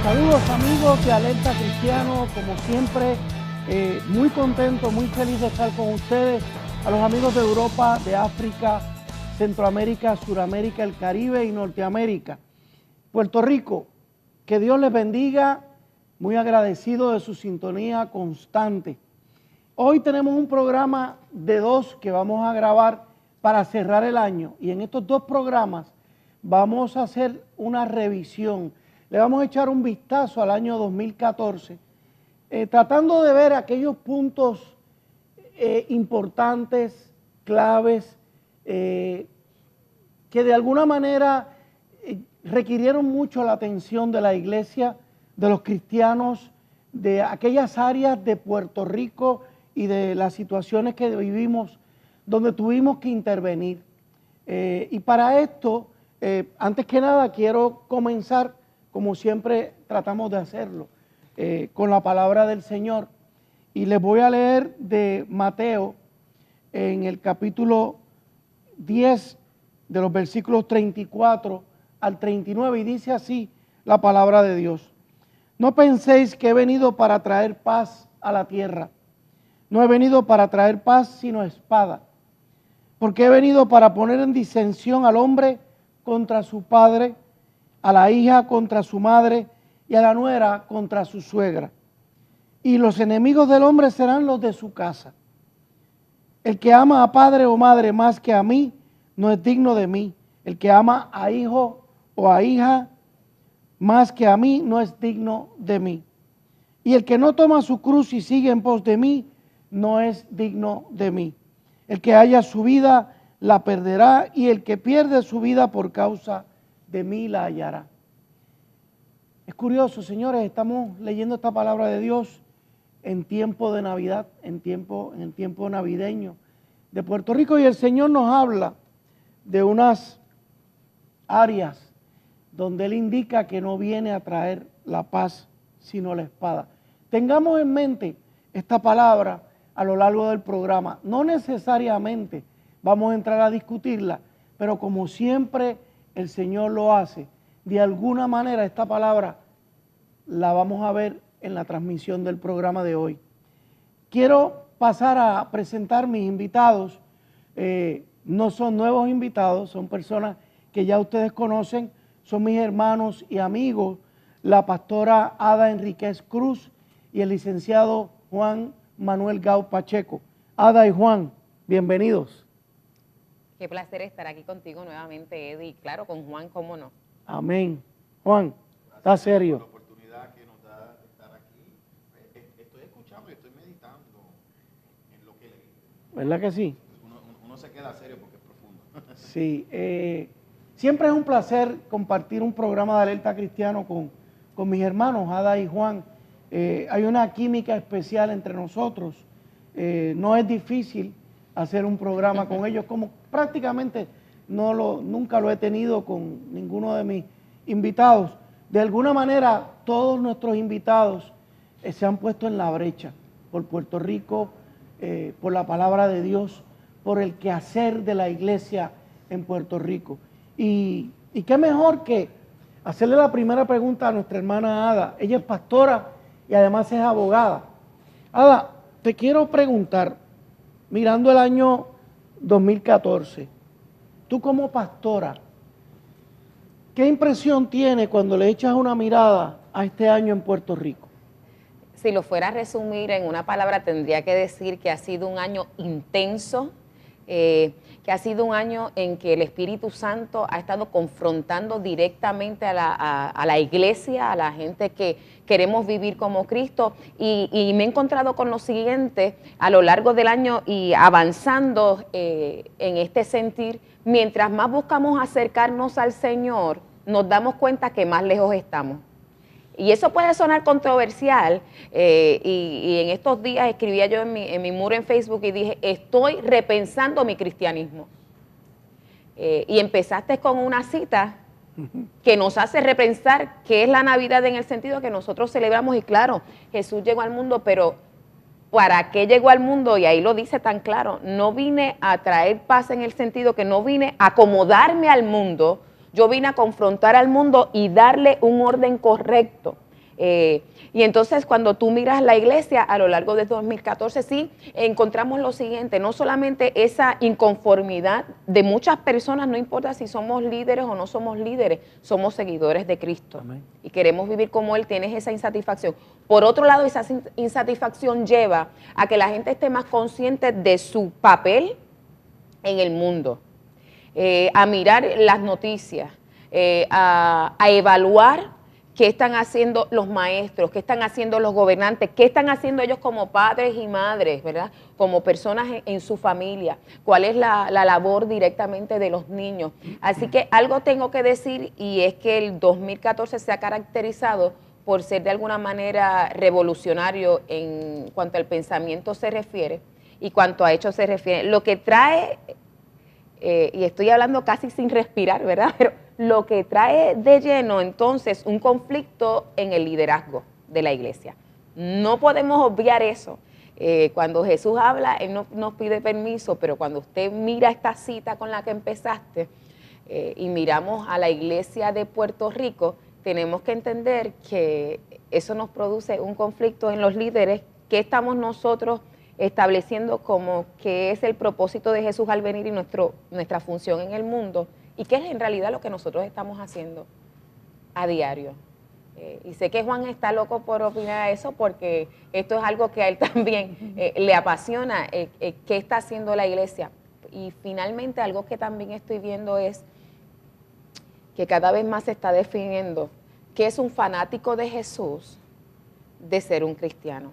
Saludos amigos de Alerta Cristiano, como siempre, muy contento, muy feliz de estar con ustedes, a los amigos de Europa, de África, Centroamérica, Suramérica, el Caribe y Norteamérica. Puerto Rico, que Dios les bendiga, muy agradecido de su sintonía constante. Hoy tenemos un programa de 2 que vamos a grabar para cerrar el año, y en estos 2 programas vamos a hacer una revisión. Le vamos a echar un vistazo al año 2014, tratando de ver aquellos puntos importantes, claves, que de alguna manera requirieron mucho la atención de la iglesia, de los cristianos, de aquellas áreas de Puerto Rico y de las situaciones que vivimos, donde tuvimos que intervenir. Y para esto, antes que nada, quiero comenzar, como siempre tratamos de hacerlo, con la palabra del Señor. Y les voy a leer de Mateo, en el capítulo 10, de los versículos 34 al 39, y dice así la palabra de Dios. No penséis que he venido para traer paz a la tierra. No he venido para traer paz, sino espada. Porque he venido para poner en disensión al hombre contra su padre, a la hija contra su madre y a la nuera contra su suegra. Y los enemigos del hombre serán los de su casa. El que ama a padre o madre más que a mí, no es digno de mí. El que ama a hijo o a hija más que a mí, no es digno de mí. Y el que no toma su cruz y sigue en pos de mí, no es digno de mí. El que haya su vida, la perderá, y el que pierde su vida por causa de mí la hallará. Es curioso, señores, estamos leyendo esta palabra de Dios en tiempo de Navidad, en el tiempo navideño de Puerto Rico, y el Señor nos habla de unas áreas donde Él indica que no viene a traer la paz, sino la espada. Tengamos en mente esta palabra a lo largo del programa. No necesariamente vamos a entrar a discutirla, pero como siempre el Señor lo hace, de alguna manera esta palabra la vamos a ver en la transmisión del programa de hoy. Quiero pasar a presentar mis invitados. No son nuevos invitados, son personas que ya ustedes conocen, son mis hermanos y amigos, la pastora Ada Enríquez Cruz y el licenciado Juan Manuel Gau Pacheco. Ada y Juan, bienvenidos. Qué placer estar aquí contigo nuevamente, Eddie. Claro, con Juan, ¿cómo no? Amén. Juan, está serio. Por la oportunidad que nos da de estar aquí. Estoy escuchando y estoy meditando en lo que leí. ¿Verdad que sí? Uno se queda serio porque es profundo. Sí, siempre es un placer compartir un programa de Alerta Cristiano con mis hermanos, Ada y Juan. Hay una química especial entre nosotros. No es difícil hacer un programa con ellos, como prácticamente nunca lo he tenido con ninguno de mis invitados. De alguna manera, todos nuestros invitados se han puesto en la brecha por Puerto Rico, por la palabra de Dios, por el quehacer de la iglesia en Puerto Rico. Y qué mejor que hacerle la primera pregunta a nuestra hermana Ada. Ella es pastora y además es abogada. Ada, te quiero preguntar, mirando el año 2014, tú como pastora, ¿qué impresión tienes cuando le echas una mirada a este año en Puerto Rico? Si lo fuera a resumir en una palabra, tendría que decir que ha sido un año intenso, que ha sido un año en que el Espíritu Santo ha estado confrontando directamente a la iglesia, a la gente que queremos vivir como Cristo, y me he encontrado con lo siguiente a lo largo del año y avanzando en este sentir. Mientras más buscamos acercarnos al Señor, nos damos cuenta que más lejos estamos. Y eso puede sonar controversial, y en estos días escribía yo en mi muro en Facebook y dije, estoy repensando mi cristianismo. Y empezaste con una cita que nos hace repensar qué es la Navidad, en el sentido que nosotros celebramos, y claro, Jesús llegó al mundo, pero ¿para qué llegó al mundo? Y ahí lo dice tan claro, no vine a traer paz, en el sentido que no vine a acomodarme al mundo, yo vine a confrontar al mundo y darle un orden correcto. Y entonces cuando tú miras la iglesia a lo largo de 2014, sí, encontramos lo siguiente, no solamente esa inconformidad de muchas personas, no importa si somos líderes o no somos líderes, somos seguidores de Cristo. Amén. Y queremos vivir como Él, tienes esa insatisfacción. Por otro lado, esa insatisfacción lleva a que la gente esté más consciente de su papel en el mundo, a mirar las noticias, a evaluar qué están haciendo los maestros, qué están haciendo los gobernantes, qué están haciendo ellos como padres y madres, ¿verdad? Como personas en su familia, cuál es la labor directamente de los niños. Así que algo tengo que decir, y es que el 2014 se ha caracterizado por ser de alguna manera revolucionario en cuanto al pensamiento se refiere y cuanto a hechos se refiere. Lo que trae, y estoy hablando casi sin respirar, ¿verdad? Pero lo que trae de lleno entonces un conflicto en el liderazgo de la iglesia. No podemos obviar eso. Cuando Jesús habla, Él no nos pide permiso, pero cuando usted mira esta cita con la que empezaste y miramos a la iglesia de Puerto Rico, tenemos que entender que eso nos produce un conflicto en los líderes. ¿Qué estamos nosotros estableciendo como que es el propósito de Jesús al venir y nuestra función en el mundo? ¿Y qué es en realidad lo que nosotros estamos haciendo a diario? Y sé que Juan está loco por opinar a eso porque esto es algo que a él también le apasiona, qué está haciendo la iglesia. Y finalmente algo que también estoy viendo es que cada vez más se está definiendo qué es un fanático de Jesús de ser un cristiano.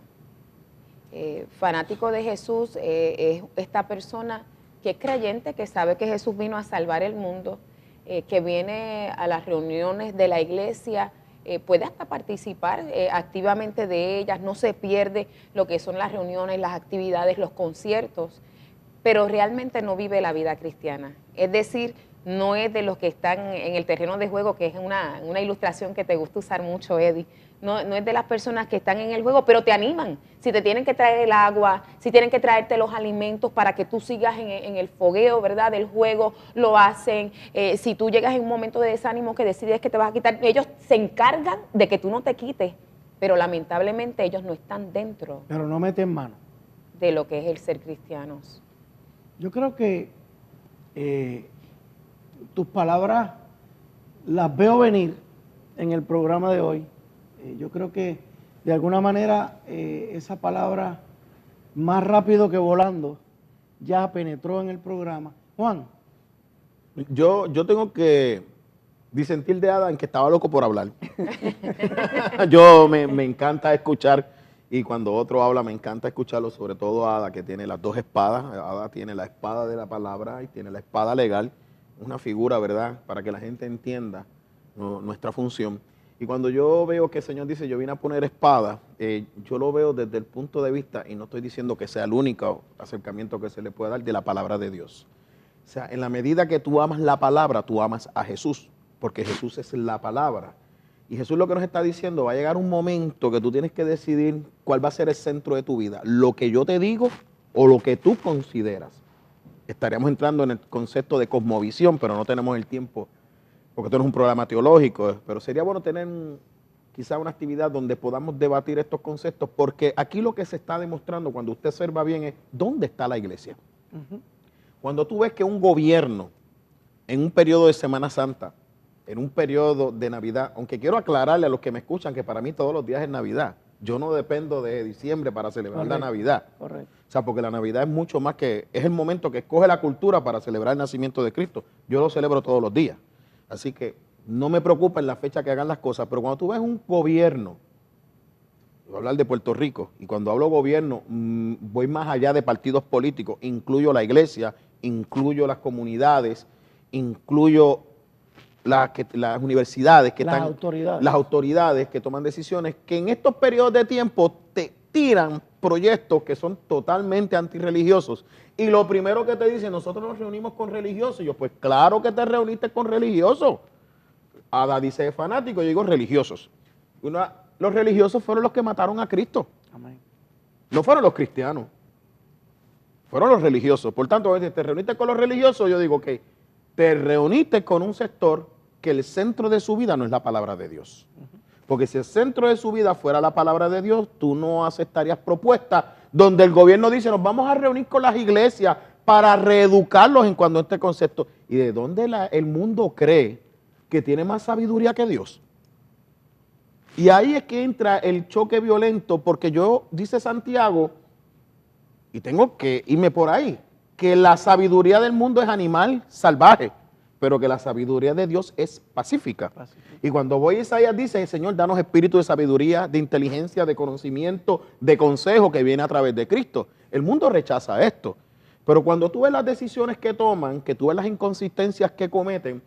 Fanático de Jesús es esta persona que es creyente, que sabe que Jesús vino a salvar el mundo, que viene a las reuniones de la iglesia, puede hasta participar activamente de ellas, no se pierde lo que son las reuniones, las actividades, los conciertos, pero realmente no vive la vida cristiana. Es decir, no es de los que están en el terreno de juego, que es una ilustración que te gusta usar mucho, Eddie. No es de las personas que están en el juego, pero te animan. Si te tienen que traer el agua, si tienen que traerte los alimentos para que tú sigas en el fogueo, ¿verdad?, del juego, lo hacen. Si tú llegas en un momento de desánimo que decides que te vas a quitar, ellos se encargan de que tú no te quites, pero lamentablemente ellos no están dentro. Pero no meten mano. De lo que es el ser cristianos. Yo creo que tus palabras las veo venir en el programa de hoy. Yo creo que de alguna manera esa palabra, más rápido que volando, ya penetró en el programa. Juan. Yo tengo que disentir de Ada en que estaba loco por hablar. Yo me encanta escuchar, y cuando otro habla me encanta escucharlo, sobre todo Ada, que tiene las dos espadas. Ada tiene la espada de la palabra y tiene la espada legal, una figura, ¿verdad?, para que la gente entienda nuestra función. Y cuando yo veo que el Señor dice, yo vine a poner espada, yo lo veo desde el punto de vista, y no estoy diciendo que sea el único acercamiento que se le puede dar, de la palabra de Dios. O sea, en la medida que tú amas la palabra, tú amas a Jesús, porque Jesús es la palabra. Y Jesús lo que nos está diciendo, va a llegar un momento que tú tienes que decidir cuál va a ser el centro de tu vida, lo que yo te digo o lo que tú consideras. Estaríamos entrando en el concepto de cosmovisión, pero no tenemos el tiempo, porque esto no es un programa teológico, pero sería bueno tener quizá una actividad donde podamos debatir estos conceptos, porque aquí lo que se está demostrando cuando usted observa bien es dónde está la iglesia. Cuando tú ves que un gobierno en un periodo de Semana Santa, en un periodo de Navidad, aunque quiero aclararle a los que me escuchan que para mí todos los días es Navidad, yo no dependo de diciembre para celebrar la Navidad. Correcto. O sea, porque la Navidad es mucho más que, es el momento que escoge la cultura para celebrar el nacimiento de Cristo. Yo lo celebro todos los días. Así que no me preocupa en la fecha que hagan las cosas, pero cuando tú ves un gobierno, voy a hablar de Puerto Rico, y cuando hablo gobierno, voy más allá de partidos políticos, incluyo la iglesia, incluyo las comunidades, incluyo las universidades, que las autoridades. Las autoridades que toman decisiones, que en estos periodos de tiempo te tiran proyectos que son totalmente antirreligiosos. Y lo primero que te dicen, nosotros nos reunimos con religiosos. Y yo, pues claro que te reuniste con religiosos. Ada dice fanático, yo digo religiosos. Los religiosos fueron los que mataron a Cristo. Amén. No fueron los cristianos. Fueron los religiosos. Por tanto, si te reuniste con los religiosos, yo digo que te reuniste con un sector que el centro de su vida no es la palabra de Dios. Porque si el centro de su vida fuera la palabra de Dios, tú no aceptarías propuestas donde el gobierno dice, nos vamos a reunir con las iglesias para reeducarlos en cuanto a este concepto. ¿Y de dónde el mundo cree que tiene más sabiduría que Dios? Y ahí es que entra el choque violento, porque dice Santiago, y tengo que irme por ahí, que la sabiduría del mundo es animal salvaje, pero que la sabiduría de Dios es pacífica. Y cuando voy a Isaías dice, Señor, danos espíritu de sabiduría, de inteligencia, de conocimiento, de consejo que viene a través de Cristo. El mundo rechaza esto. Pero cuando tú ves las decisiones que toman, que tú ves las inconsistencias que cometen,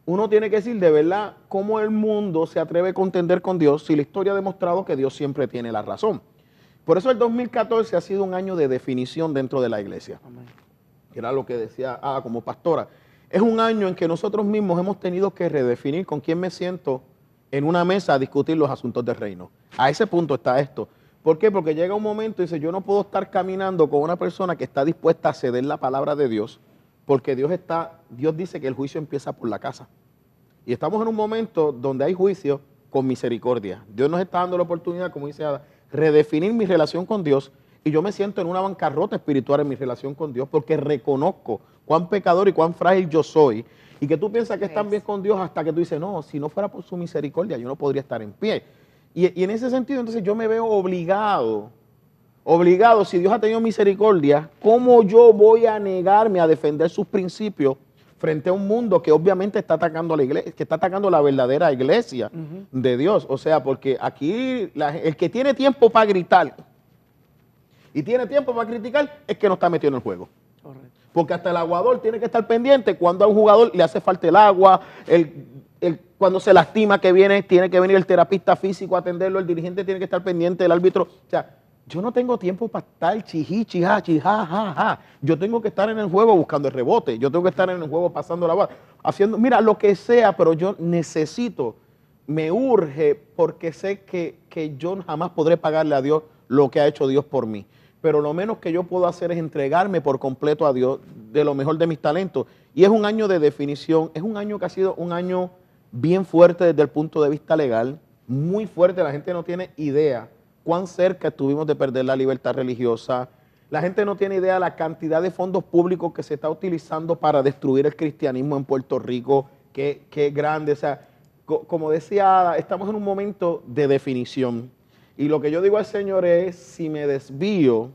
uno tiene que decir de verdad cómo el mundo se atreve a contender con Dios si la historia ha demostrado que Dios siempre tiene la razón. Por eso el 2014 ha sido un año de definición dentro de la iglesia. Amén. Era lo que decía como pastora. Es un año en que nosotros mismos hemos tenido que redefinir con quién me siento en una mesa a discutir los asuntos del reino. A ese punto está esto. ¿Por qué? Porque llega un momento y dice, yo no puedo estar caminando con una persona que está dispuesta a ceder la palabra de Dios, porque Dios dice que el juicio empieza por la casa. Y estamos en un momento donde hay juicio con misericordia. Dios nos está dando la oportunidad, como dice Ada, redefinir mi relación con Dios, y yo me siento en una bancarrota espiritual en mi relación con Dios porque reconozco cuán pecador y cuán frágil yo soy, y que tú piensas que estás bien con Dios hasta que tú dices, no, si no fuera por su misericordia yo no podría estar en pie. Y en ese sentido entonces yo me veo obligado, si Dios ha tenido misericordia, ¿cómo yo voy a negarme a defender sus principios frente a un mundo que obviamente está atacando a la iglesia, que está atacando la verdadera iglesia de Dios? O sea, porque aquí el que tiene tiempo para gritar y tiene tiempo para criticar es que no está metido en el juego. Correcto. Porque hasta el aguador tiene que estar pendiente cuando a un jugador le hace falta el agua, cuando se lastima tiene que venir el terapista físico a atenderlo, el dirigente tiene que estar pendiente, el árbitro. O sea, yo no tengo tiempo para estar ja. Yo tengo que estar en el juego buscando el rebote, yo tengo que estar en el juego pasando la bola, haciendo, mira, lo que sea, pero yo necesito, me urge, porque sé que yo jamás podré pagarle a Dios lo que ha hecho Dios por mí. Pero lo menos que yo puedo hacer es entregarme por completo a Dios de lo mejor de mis talentos. Y es un año de definición, es un año que ha sido un año bien fuerte desde el punto de vista legal, muy fuerte. La gente no tiene idea cuán cerca estuvimos de perder la libertad religiosa. La gente no tiene idea de la cantidad de fondos públicos que se está utilizando para destruir el cristianismo en Puerto Rico, que es grande. O sea, como decía Ada, estamos en un momento de definición. Y lo que yo digo al Señor es, si me desvío,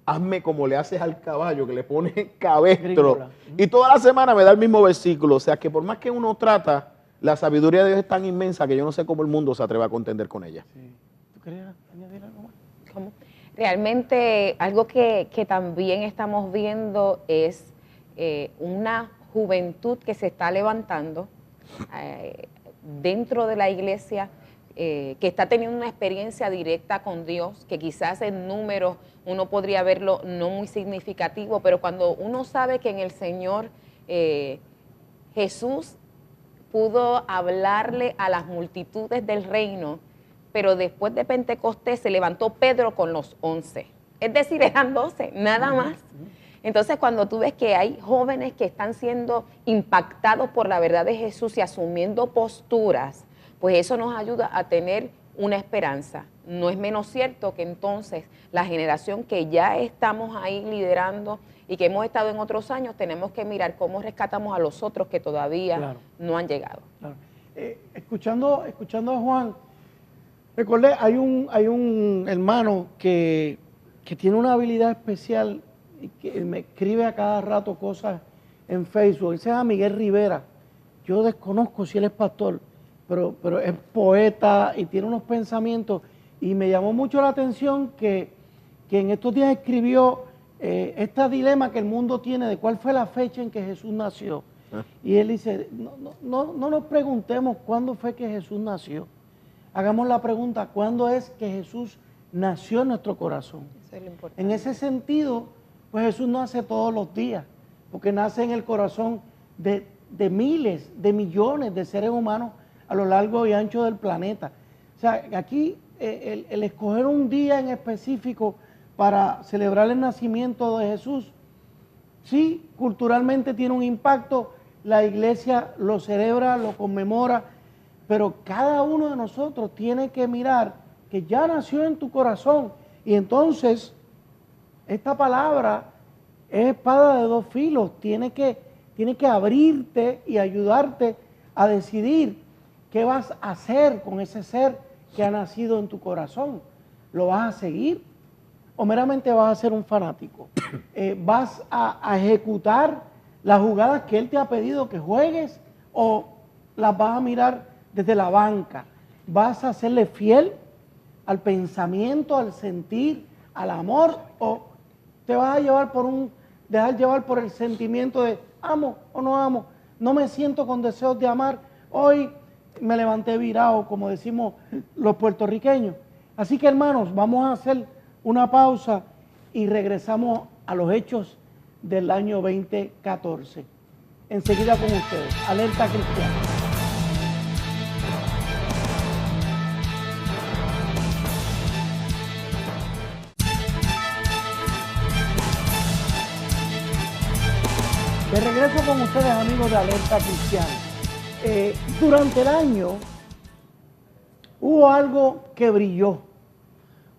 hazme como le haces al caballo, que le pone cabestro. Y toda la semana me da el mismo versículo. O sea, que por más que uno trata, la sabiduría de Dios es tan inmensa que yo no sé cómo el mundo se atreve a contender con ella. Sí. ¿Tú querías añadir algo más? ¿Cómo? Realmente, algo que también estamos viendo es una juventud que se está levantando dentro de la iglesia, que está teniendo una experiencia directa con Dios, que quizás en números uno podría verlo no muy significativo, pero cuando uno sabe que en el Señor Jesús pudo hablarle a las multitudes del reino, pero después de Pentecostés se levantó Pedro con los 11, es decir, eran 12, nada más. Entonces, cuando tú ves que hay jóvenes que están siendo impactados por la verdad de Jesús y asumiendo posturas, pues eso nos ayuda a tener una esperanza. No es menos cierto que entonces la generación que ya estamos ahí liderando y que hemos estado en otros años, tenemos que mirar cómo rescatamos a los otros que todavía no han llegado. Claro. Escuchando a Juan, recordé, hay un hermano que tiene una habilidad especial y que me escribe a cada rato cosas en Facebook. Él se llama Miguel Rivera. Yo desconozco si él es pastor, pero es poeta y tiene unos pensamientos, y me llamó mucho la atención que en estos días escribió este dilema que el mundo tiene de cuál fue la fecha en que Jesús nació. Y él dice, no nos preguntemos cuándo fue que Jesús nació, hagamos la pregunta, ¿cuándo es que Jesús nació en nuestro corazón? Eso es lo importante. En ese sentido, pues Jesús nace todos los días, porque nace en el corazón de miles, de millones de seres humanos a lo largo y ancho del planeta. O sea, aquí el escoger un día en específico para celebrar el nacimiento de Jesús, sí, culturalmente tiene un impacto, la iglesia lo celebra, lo conmemora, pero cada uno de nosotros tiene que mirar que ya nació en tu corazón. Y entonces, esta palabra es espada de dos filos, tiene que abrirte y ayudarte a decidir qué vas a hacer con ese ser que ha nacido en tu corazón. ¿Lo vas a seguir o meramente vas a ser un fanático? ¿Vas a ejecutar las jugadas que Él te ha pedido que juegues o las vas a mirar desde la banca? ¿Vas a serle fiel al pensamiento, al sentir, al amor, o te vas a dejar llevar por el sentimiento de amo o no amo? No me siento con deseos de amar, hoy me levanté virado, como decimos los puertorriqueños. Así que, hermanos, vamos a hacer una pausa y regresamos a los hechos del año 2014. Enseguida con ustedes, Alerta Cristiana. De regreso con ustedes, amigos de Alerta Cristiana. Durante el año hubo algo que brilló,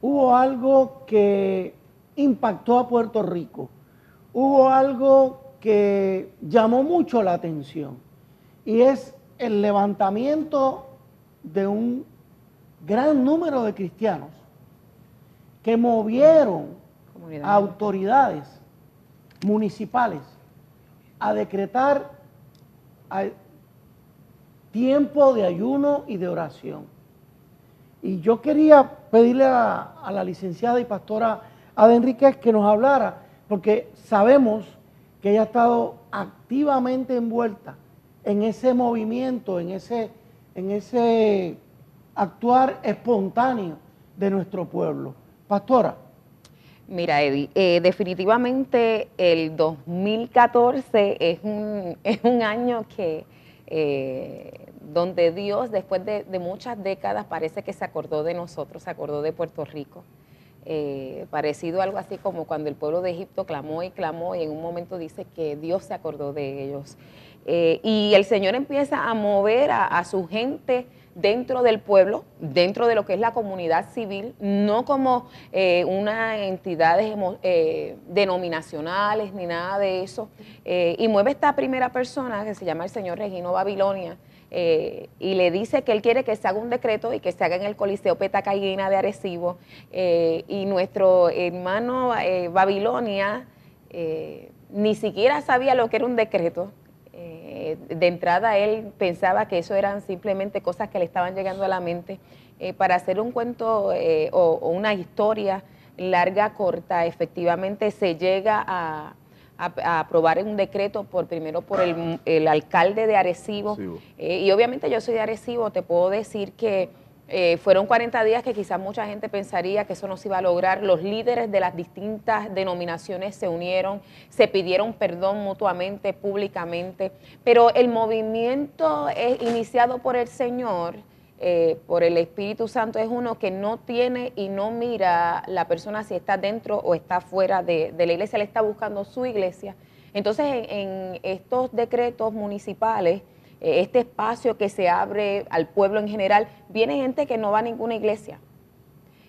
hubo algo que impactó a Puerto Rico, hubo algo que llamó mucho la atención, y es el levantamiento de un gran número de cristianos que movieron a autoridades municipales a decretar tiempo de ayuno y de oración. Y yo quería pedirle a la licenciada y pastora Ada Enríquez que nos hablara, porque sabemos que ella ha estado activamente envuelta en ese movimiento, en ese actuar espontáneo de nuestro pueblo. Pastora. Mira, Eddie, definitivamente el 2014 es un año que donde Dios, después de muchas décadas, parece que se acordó de nosotros, se acordó de Puerto Rico. Parecido a algo así como cuando el pueblo de Egipto clamó y en un momento dice que Dios se acordó de ellos. Y el Señor empieza a mover a su gente dentro del pueblo, dentro de lo que es la comunidad civil, no como unas entidades denominacionales ni nada de eso. Y mueve esta primera persona que se llama el señor Regino Babilonia, y le dice que él quiere que se haga un decreto y que se haga en el Coliseo Petacayina de Arecibo. Y nuestro hermano Babilonia ni siquiera sabía lo que era un decreto. De entrada él pensaba que eso eran simplemente cosas que le estaban llegando a la mente. Para hacer un cuento o una historia larga, corta, efectivamente se llega a aprobar un decreto primero por el alcalde de Arecibo. Y obviamente yo soy de Arecibo, te puedo decir que fueron 40 días que quizás mucha gente pensaría que eso no se iba a lograr. Los líderes de las distintas denominaciones se unieron, se pidieron perdón mutuamente, públicamente, pero el movimiento iniciado por el Señor, por el Espíritu Santo, es uno que no tiene y no mira la persona si está dentro o está fuera de la iglesia, le está buscando su iglesia. Entonces en estos decretos municipales, este espacio que se abre al pueblo en general, viene gente que no va a ninguna iglesia,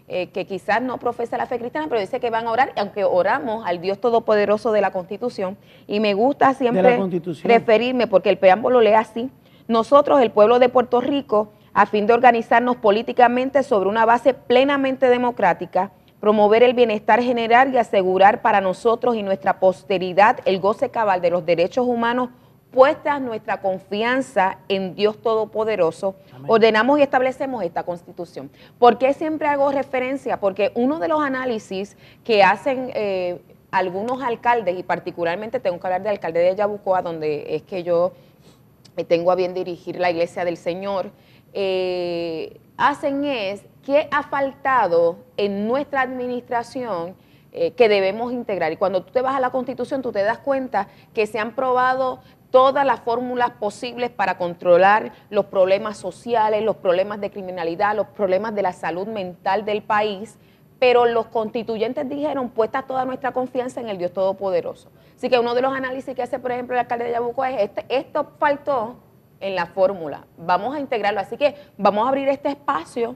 que quizás no profesa la fe cristiana, pero dice que van a orar, aunque oramos al Dios Todopoderoso de la Constitución. Y me gusta siempre referirme, porque el preámbulo lee así: nosotros, el pueblo de Puerto Rico, a fin de organizarnos políticamente sobre una base plenamente democrática, promover el bienestar general y asegurar para nosotros y nuestra posteridad el goce cabal de los derechos humanos, puesta nuestra confianza en Dios Todopoderoso, amén, ordenamos y establecemos esta Constitución. ¿Por qué siempre hago referencia? Porque uno de los análisis que hacen algunos alcaldes, y particularmente tengo que hablar del alcalde de Yabucoa, donde es que yo tengo a bien dirigir la Iglesia del Señor, hacen es qué ha faltado en nuestra administración que debemos integrar. Y cuando tú te vas a la Constitución, tú te das cuenta que se han probado todas las fórmulas posibles para controlar los problemas sociales, los problemas de criminalidad, los problemas de la salud mental del país, pero los constituyentes dijeron, puesta toda nuestra confianza en el Dios Todopoderoso. Así que uno de los análisis que hace, por ejemplo, el alcalde de Yabucoa es, esto faltó en la fórmula, vamos a integrarlo. Así que vamos a abrir este espacio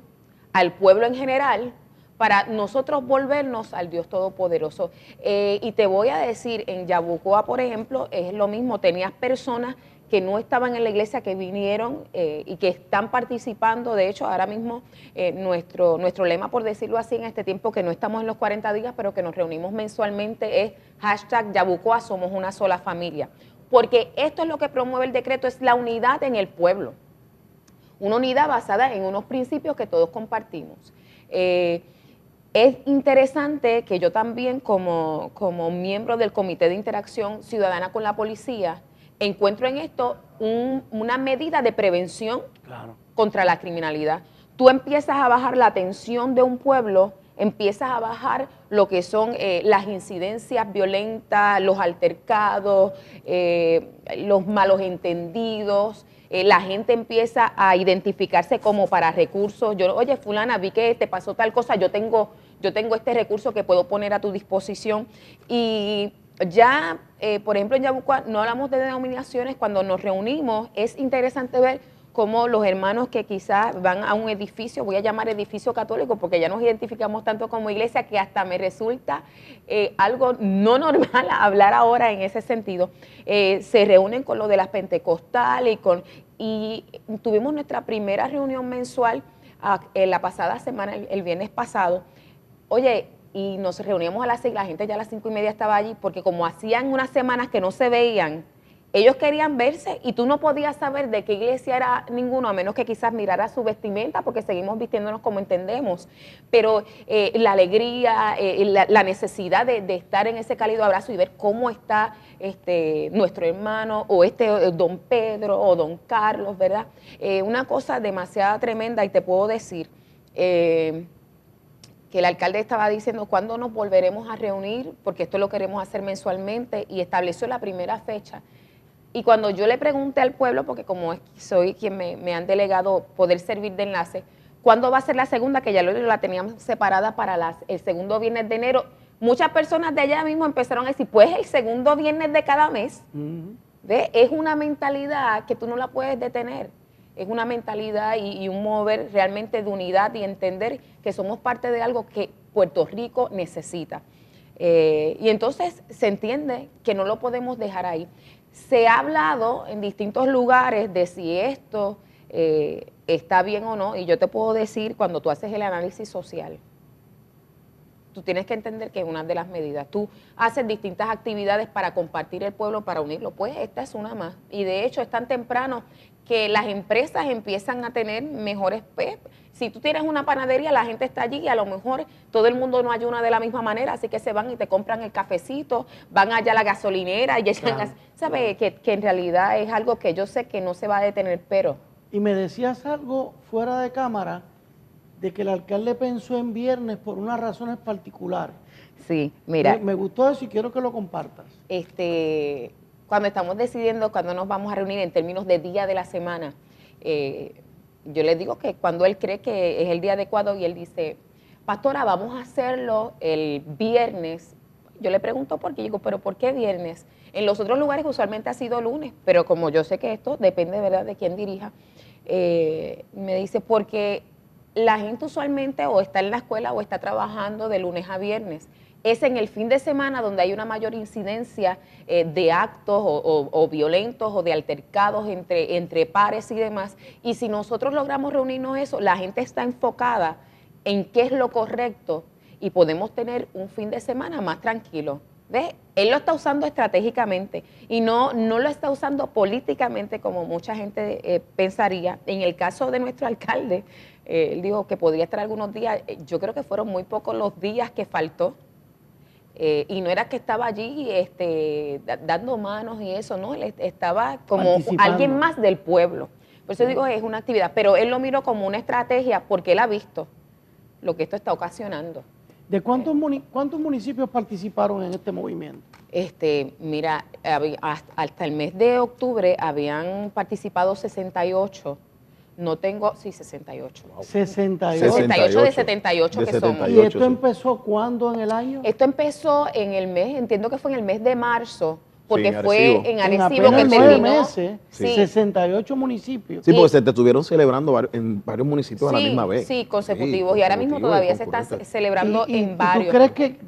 al pueblo en general para nosotros volvernos al Dios Todopoderoso. Y te voy a decir, en Yabucoa, por ejemplo, es lo mismo, tenías personas que no estaban en la iglesia, que vinieron y que están participando. De hecho, ahora mismo nuestro lema, por decirlo así, en este tiempo que no estamos en los 40 días, pero que nos reunimos mensualmente, es #Yabucoa, somos una sola familia. Porque esto es lo que promueve el decreto, es la unidad en el pueblo. Una unidad basada en unos principios que todos compartimos. Es interesante que yo también, como miembro del Comité de Interacción Ciudadana con la Policía, encuentro en esto una medida de prevención contra la criminalidad. Tú empiezas a bajar la tensión de un pueblo, empiezas a bajar lo que son las incidencias violentas, los altercados, los malos entendidos. La gente empieza a identificarse como para recursos. Oye, fulana, vi que te pasó tal cosa, yo tengo este recurso que puedo poner a tu disposición. Y ya, por ejemplo, en Yabucoa no hablamos de denominaciones. Cuando nos reunimos es interesante ver cómo los hermanos que quizás van a un edificio, voy a llamar edificio católico porque ya nos identificamos tanto como iglesia que hasta me resulta algo no normal hablar ahora en ese sentido, se reúnen con lo de las pentecostales y tuvimos nuestra primera reunión mensual la pasada semana, el viernes pasado. Oye, y nos reuníamos a las 6, la gente ya a las 5:30 estaba allí, porque como hacían unas semanas que no se veían, ellos querían verse y tú no podías saber de qué iglesia era ninguno, a menos que quizás mirara su vestimenta, porque seguimos vistiéndonos como entendemos. Pero la alegría, la necesidad de estar en ese cálido abrazo y ver cómo está nuestro hermano, o don Pedro, o don Carlos, ¿verdad? Una cosa demasiado tremenda, y te puedo decir que el alcalde estaba diciendo cuándo nos volveremos a reunir, porque esto lo queremos hacer mensualmente, y estableció la primera fecha. Y cuando yo le pregunté al pueblo, porque como soy quien me han delegado poder servir de enlace, ¿cuándo va a ser la segunda? Que ya la teníamos separada para el segundo viernes de enero. Muchas personas de allá mismo empezaron a decir, pues el segundo viernes de cada mes. ¿Ves? Es una mentalidad que tú no la puedes detener. Es una mentalidad y un mover realmente de unidad y entender que somos parte de algo que Puerto Rico necesita. Y entonces se entiende que no lo podemos dejar ahí. Se ha hablado en distintos lugares de si esto está bien o no, y yo te puedo decir, cuando tú haces el análisis social, tú tienes que entender que es una de las medidas. Tú haces distintas actividades para compartir el pueblo, para unirlo, pues esta es una más. Y de hecho es tan temprano que las empresas empiezan a tener mejores PEP. Si tú tienes una panadería, la gente está allí y a lo mejor todo el mundo no ayuna de la misma manera, así que se van y te compran el cafecito, van allá a la gasolinera y echan ¿sabes? Que en realidad es algo que yo sé que no se va a detener, pero... Y me decías algo fuera de cámara de que el alcalde pensó en viernes por unas razones particulares. Sí, mira. Me gustó eso y quiero que lo compartas. Cuando estamos decidiendo cuándo nos vamos a reunir en términos de día de la semana, yo le digo que cuando él cree que es el día adecuado, y él dice, pastora, vamos a hacerlo el viernes. Yo le pregunto por qué, digo, pero ¿por qué viernes? En los otros lugares usualmente ha sido lunes, pero como yo sé que esto depende, ¿verdad?, de quién dirija, me dice, porque la gente usualmente o está en la escuela o está trabajando de lunes a viernes. Es en el fin de semana donde hay una mayor incidencia de actos o violentos o de altercados entre pares y demás. Y si nosotros logramos reunirnos eso, la gente está enfocada en qué es lo correcto y podemos tener un fin de semana más tranquilo. ¿Ves? Él lo está usando estratégicamente y no lo está usando políticamente como mucha gente pensaría. En el caso de nuestro alcalde, él dijo que podría estar algunos días, yo creo que fueron muy pocos los días que faltó. Y no era que estaba allí dando manos y eso, no, él estaba como alguien más del pueblo. Por eso digo, es una actividad, pero él lo miró como una estrategia porque él ha visto lo que esto está ocasionando. ¿De cuántos municipios participaron en este movimiento? Mira, hasta el mes de octubre habían participado 68. No tengo, sí, 68. Wow. 68 de 78 que somos. ¿Y esto empezó cuándo en el año? Esto empezó en el mes, entiendo que fue en el mes de marzo. porque Sí, fue Arecibo. en En Arecibo que apenas 9 terminó. meses, Sí. 68 municipios. Sí, porque se te estuvieron celebrando en varios municipios a la Sí, misma vez. sí, consecutivos. Y ahora mismo consecutivos todavía y se está concurrentes. celebrando en ¿Y tú varios. crees que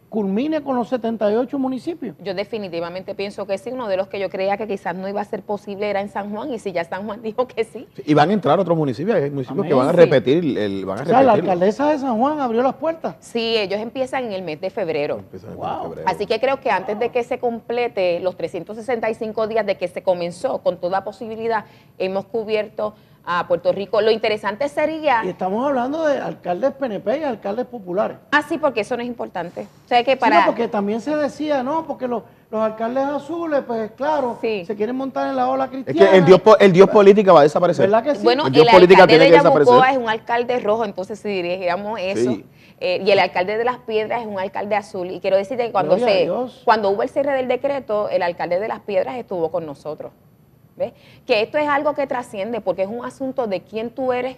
culmine con los 78 municipios? Yo definitivamente pienso que sí. Uno de los que yo creía que quizás no iba a ser posible era en San Juan, y si ya San Juan dijo que sí. Y van a entrar otros municipios, hay municipios Amén. que van a Sí. repetir, van a O sea, la repetirlo. alcaldesa de San Juan abrió las puertas. Sí, ellos empiezan en el mes de febrero. Empiezan en Wow. febrero. Así que creo que antes de que se complete los 365 días de que se comenzó, con toda posibilidad, hemos cubierto a Puerto Rico. Lo interesante sería... Y estamos hablando de alcaldes PNP y alcaldes populares. Ah, sí, porque eso no es importante. O sea, que Sí, para... no, porque también se decía, no, porque los alcaldes azules, pues claro, Sí. se quieren montar en la ola Es cristiana. que el Dios política va a desaparecer. ¿Verdad que sí? Bueno, El Dios el política alcalde tiene de que desaparecer. Yabucoa es un alcalde rojo, entonces si dirigiéramos eso. Sí. Y el alcalde de Las Piedras es un alcalde azul. Y quiero decirte que Gloria a Dios. cuando hubo el cierre del decreto, el alcalde de Las Piedras estuvo con nosotros. ¿Ves? Que esto es algo que trasciende, porque es un asunto de quién tú eres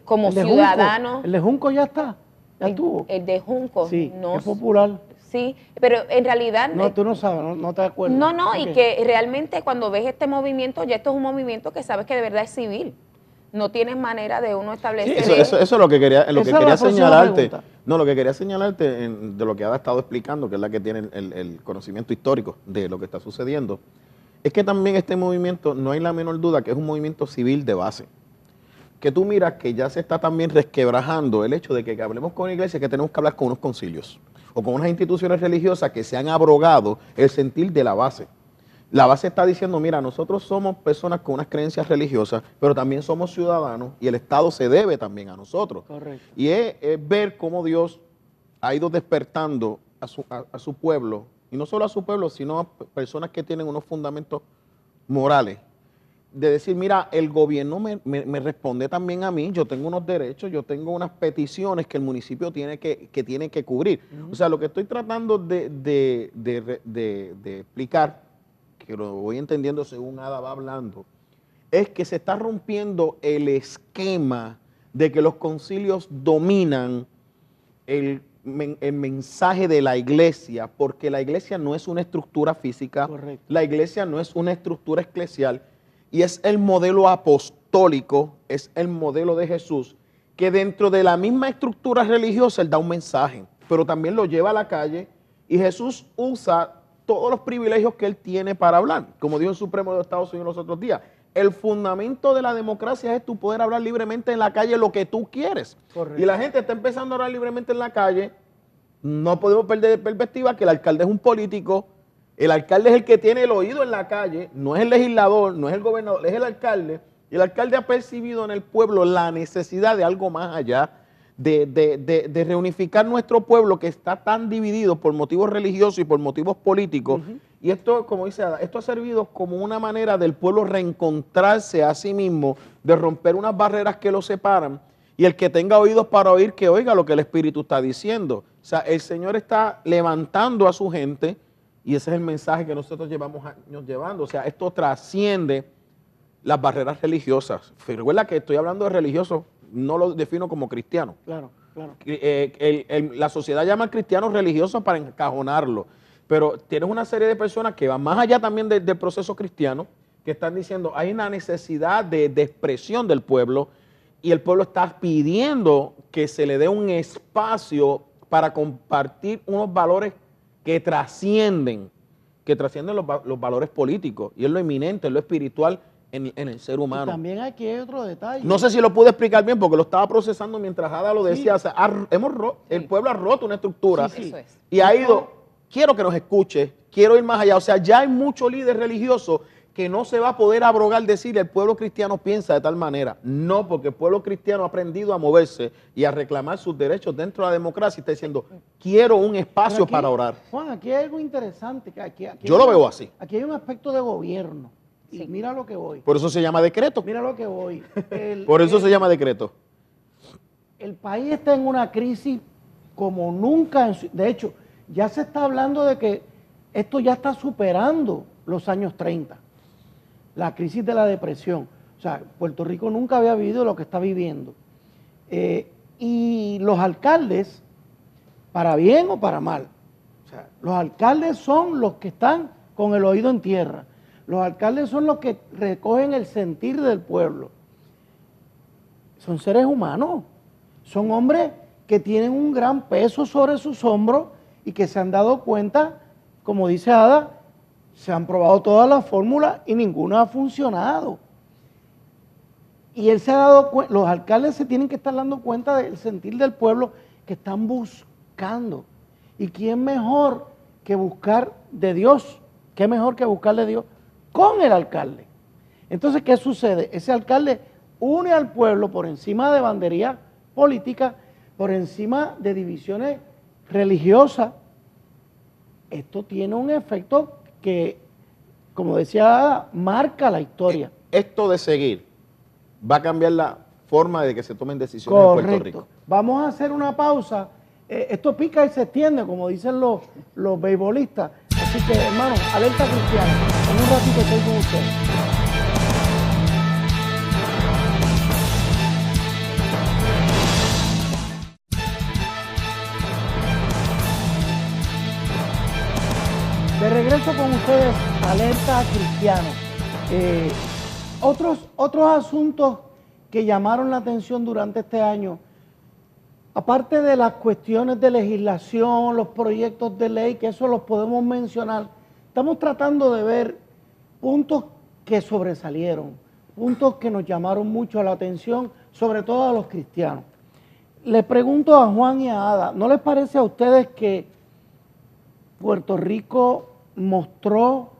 como El de ciudadano. Junco, el de Junco ya está, ya estuvo. El de Junco. Sí, no, es popular. sí, pero en realidad... No, tú no sabes, no te acuerdas. No, Ok. y que realmente cuando ves este movimiento, ya esto es un movimiento que sabes que de verdad es civil. No tienes manera de uno establecer... Eso es lo que quería, Esa es la próxima señalarte. pregunta. No, lo que quería señalarte de lo que ha estado explicando, que es la que tiene el conocimiento histórico de lo que está sucediendo, es que también este movimiento, no hay la menor duda que es un movimiento civil de base. Que tú miras que ya se está también resquebrajando el hecho de que hablemos con la iglesia, que tenemos que hablar con unos concilios o con unas instituciones religiosas que se han abrogado el sentir de la base. La base está diciendo, mira, nosotros somos personas con unas creencias religiosas, pero también somos ciudadanos y el Estado se debe también a nosotros. Correcto. Y es ver cómo Dios ha ido despertando a su pueblo, y no solo a su pueblo, sino a personas que tienen unos fundamentos morales, de decir, mira, el gobierno me responde también a mí, yo tengo unos derechos, yo tengo unas peticiones que el municipio tiene que cubrir. O sea, lo que estoy tratando de explicar, que lo voy entendiendo según Ada va hablando, es que se está rompiendo el esquema de que los concilios dominan el mensaje de la iglesia, porque la iglesia no es una estructura física, Correcto. la iglesia no es una estructura eclesial, y es el modelo apostólico, es el modelo de Jesús, que dentro de la misma estructura religiosa él da un mensaje, pero también lo lleva a la calle, y Jesús usa todos los privilegios que él tiene para hablar, como dijo el Supremo de los Estados Unidos los otros días. El fundamento de la democracia es tu poder hablar libremente en la calle lo que tú quieres. Correcto. Y la gente está empezando a hablar libremente en la calle. No podemos perder de perspectiva que el alcalde es un político. El alcalde es el que tiene el oído en la calle, no es el legislador, no es el gobernador, es el alcalde. Y el alcalde ha percibido en el pueblo la necesidad de algo más allá, de reunificar nuestro pueblo que está tan dividido por motivos religiosos y por motivos políticos. Y esto, como dice Ada, esto ha servido como una manera del pueblo reencontrarse a sí mismo, de romper unas barreras que lo separan, y el que tenga oídos para oír, que oiga lo que el Espíritu está diciendo. O sea, el Señor está levantando a su gente, y ese es el mensaje que nosotros llevamos años llevando. O sea, esto trasciende las barreras religiosas. Recuerda que estoy hablando de religiosos, no lo defino como cristiano. Claro, claro. La sociedad llama a cristianos religiosos para encajonarlo, pero tienes una serie de personas que van más allá también del proceso cristiano, que están diciendo, hay una necesidad de expresión del pueblo, y el pueblo está pidiendo que se le dé un espacio para compartir unos valores que trascienden los valores políticos, y es lo eminente, es lo espiritual en el ser Y humano. también aquí hay otro detalle. No sé si lo pude explicar bien porque lo estaba procesando mientras Ada lo decía. Sí. O sea, el pueblo ha roto una estructura Sí, sí. Eso es. y ha ido, quiero que nos escuche, quiero ir más allá. O sea, ya hay mucho líder religioso que no se va a poder abrogar decir el pueblo cristiano piensa de tal manera. No, porque el pueblo cristiano ha aprendido a moverse y a reclamar sus derechos dentro de la democracia y está diciendo, quiero un Pero espacio aquí, para orar. Juan, aquí hay algo interesante. Que aquí Yo hay lo veo así. Aquí hay un aspecto de gobierno. Y Sí. mira lo que voy. Por eso se llama decreto. Mira lo que voy. Por eso se llama decreto. El país está en una crisis como nunca. De hecho, ya se está hablando de que esto ya está superando los años 30. La crisis de la depresión. O sea, Puerto Rico nunca había vivido lo que está viviendo. Y los alcaldes, para bien o para mal, o sea, los alcaldes son los que están con el oído en tierra. Los alcaldes son los que recogen el sentir del pueblo. Son seres humanos, son hombres que tienen un gran peso sobre sus hombros y que se han dado cuenta, como dice Ada, se han probado todas las fórmulas y ninguna ha funcionado. Y él se ha dado cuenta, los alcaldes se tienen que estar dando cuenta del sentir del pueblo que están buscando. ¿Y quién mejor que buscar de Dios? ¿Qué mejor que buscar de Dios con el alcalde? Entonces, ¿qué sucede? Ese alcalde une al pueblo por encima de banderías políticas, por encima de divisiones religiosas. Esto tiene un efecto que, como decía Ada, marca la historia. Esto de seguir va a cambiar la forma de que se tomen decisiones en Puerto Rico. Vamos a hacer una pausa. Esto pica y se extiende, como dicen los beisbolistas. Así que, hermanos, alerta cristiana. En un ratito estoy con ustedes. De regreso con ustedes, alerta cristiano. Otros asuntos que llamaron la atención durante este año, aparte de las cuestiones de legislación, los proyectos de ley, que eso los podemos mencionar, estamos tratando de ver puntos que sobresalieron, puntos que nos llamaron mucho la atención, sobre todo a los cristianos. Les pregunto a Juan y a Ada, ¿no les parece a ustedes que Puerto Rico mostró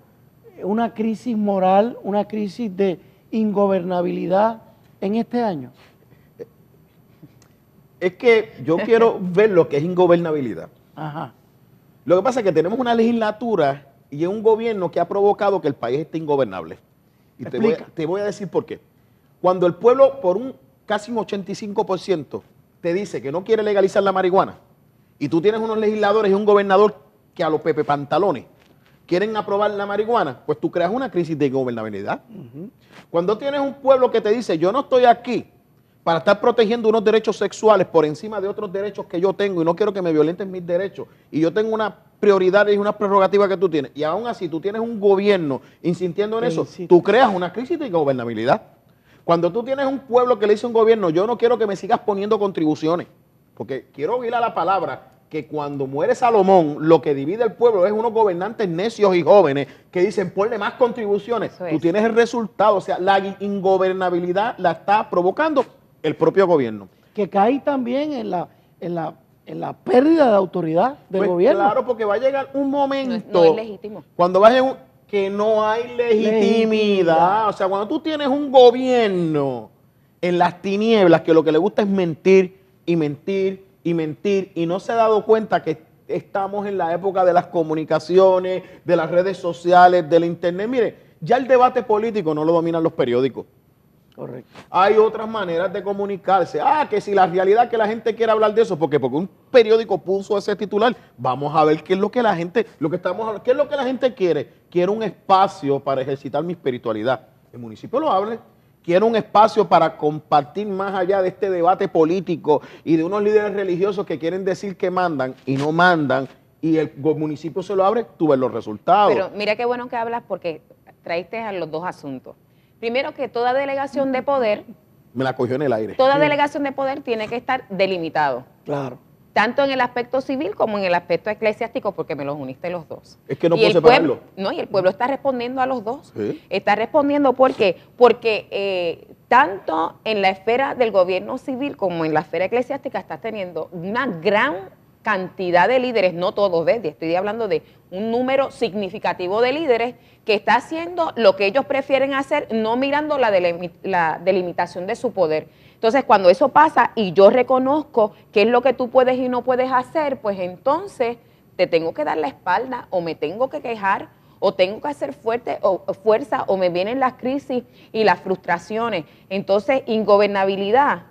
una crisis moral, una crisis de ingobernabilidad en este año? Es que yo quiero ver lo que es ingobernabilidad. Ajá. Lo que pasa es que tenemos una legislatura y un gobierno que ha provocado que el país esté ingobernable. Y te voy a decir por qué. Cuando el pueblo, por casi un 85%, te dice que no quiere legalizar la marihuana, y tú tienes unos legisladores y un gobernador que a los Pepe Pantalones quieren aprobar la marihuana, pues tú creas una crisis de gobernabilidad. Cuando tienes un pueblo que te dice, yo no estoy aquí para estar protegiendo unos derechos sexuales por encima de otros derechos que yo tengo y no quiero que me violenten mis derechos, y yo tengo una prioridad y una prerrogativa que tú tienes, y aún así tú tienes un gobierno insistiendo en eso, tú creas una crisis de gobernabilidad. Cuando tú tienes un pueblo que le dice a un gobierno, yo no quiero que me sigas poniendo contribuciones, porque quiero oír a la palabra que cuando muere Salomón, lo que divide el pueblo es unos gobernantes necios y jóvenes que dicen, ponle más contribuciones. Tú tienes el resultado, o sea, la ingobernabilidad la está provocando el propio gobierno. Que cae también en la pérdida de autoridad del gobierno. Claro, porque va a llegar un momento no es legítimo. Cuando vaya que no hay legitimidad. O sea, cuando tú tienes un gobierno en las tinieblas que lo que le gusta es mentir y mentir y mentir, y no se ha dado cuenta que estamos en la época de las comunicaciones, de las redes sociales, del internet. Mire, ya el debate político no lo dominan los periódicos. Correcto. Hay otras maneras de comunicarse. Que si la realidad que la gente quiere hablar de eso, porque un periódico puso ese titular, vamos a ver qué es lo que la gente, qué es lo que la gente quiere. Quiero un espacio para ejercitar mi espiritualidad. El municipio lo hable. Quiero un espacio para compartir más allá de este debate político y de unos líderes religiosos que quieren decir que mandan y no mandan, y el municipio se lo abre, tú ves los resultados. Pero mira qué bueno que hablas, porque traíste a los dos asuntos. Primero, que toda delegación de poder... Me la cogió en el aire. Toda delegación de poder tiene que estar delimitado. Claro. Tanto en el aspecto civil como en el aspecto eclesiástico, porque me los uniste los dos. Es que no puedo separarlo. Y el pueblo está respondiendo a los dos. Sí. Está respondiendo porque tanto en la esfera del gobierno civil como en la esfera eclesiástica estás teniendo una gran cantidad de líderes, no todos, estoy hablando de un número significativo de líderes que está haciendo lo que ellos prefieren hacer, no mirando la delimitación de su poder. Entonces, cuando eso pasa y yo reconozco qué es lo que tú puedes y no puedes hacer, pues entonces te tengo que dar la espalda, o me tengo que quejar, o tengo que hacer fuerza, o me vienen las crisis y las frustraciones. Entonces, ingobernabilidad,